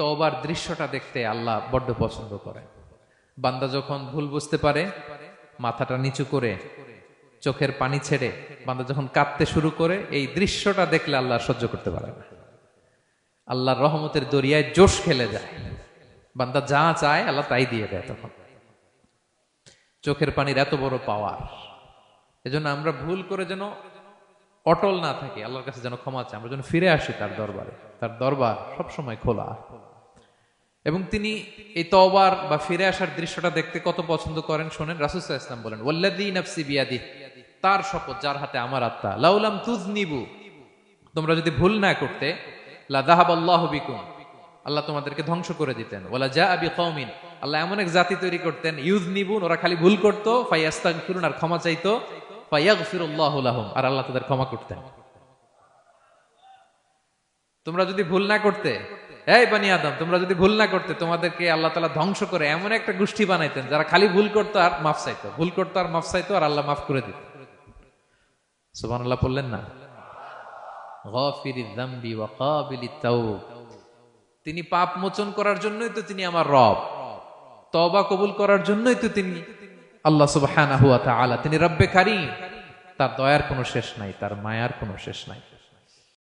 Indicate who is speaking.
Speaker 1: তওবার দৃশ্যটা দেখতে আল্লাহ বড্ড পছন্দ করেন। বান্দা যখন ভুল বুঝতে পারে, মাথাটা নিচু করে চোখের পানি ছেড়ে বান্দা যখন কাঁদতে শুরু করে, এই দৃশ্যটা দেখলে আল্লাহ সহ্য করতে পারে না। আল্লাহর রহমতের দরিয়ায় জোশ খেলে যায়, বান্দা যা চায় আল্লাহ তাই দিয়ে দেয়। তখন চোখের পানির এত বড় পাওয়ার। এজন্য আমরা ভুল করে যেন অটল না থাকি, আল্লাহর কাছে যেন ক্ষমা চাই, আমরা যেন ফিরে আসি তার দরবারে। তার দরবার সবসময় খোলা। এবং তিনি এই তওবার বা ফিরে আসার দৃশ্যটা দেখতে কত পছন্দ করেন শোনেন। রাসূল সাল্লাল্লাহু আলাইহি ওয়াসাল্লাম বলেন, ওয়াল্লাযী নাফসি বিয়াদিহি, তার শপথ যার হাতে আমার আত্মা, লাউলাম তুযনিবু, তোমরা যদি ভুল না করতে, লা যাহাবাল্লাহু বিকুম, আল্লাহ তোমাদেরকে ধ্বংস করে দিতেন। ওয়ালা জাআ বিকওমিন, আল্লাহ এমন এক জাতি তৈরি করতেন, ইউযনিবুন, ওরা খালি ভুল করত, ফায়াস্তাগফিরুন, আর ক্ষমা চাইতো, ফায়াগফিরুল্লাহু লাহুম, আর আল্লাহ তাদের ক্ষমা করতেন। তোমরা যদি ভুল না করতে, এই বনি আদম, তোমরা যদি ভুল না করতে, তোমাদেরকে আল্লাহ তাআলা ধ্বংস করে এমন একটা গোষ্ঠী বানাইতেন যারা খালি ভুল করতো আর মাফ চাইতো, ভুল করতো আর মাফ চাইতো, আর আল্লাহ মাফ করে দিত। সুবহানাল্লাহ পড়লেন না? গাফিরিয যামবি ওয়া কাবিলিত তাওব, তিনি পাপ মোচন করার জন্যই তো তিনি আমার রব, তওবা কবুল করার জন্যই তো তিনি আল্লাহ সুবহানাহু ওয়া তাআলা, তিনি রব্বে কারীম। তার দয়ার কোনো শেষ নাই, তার মায়ার কোনো শেষ নাই।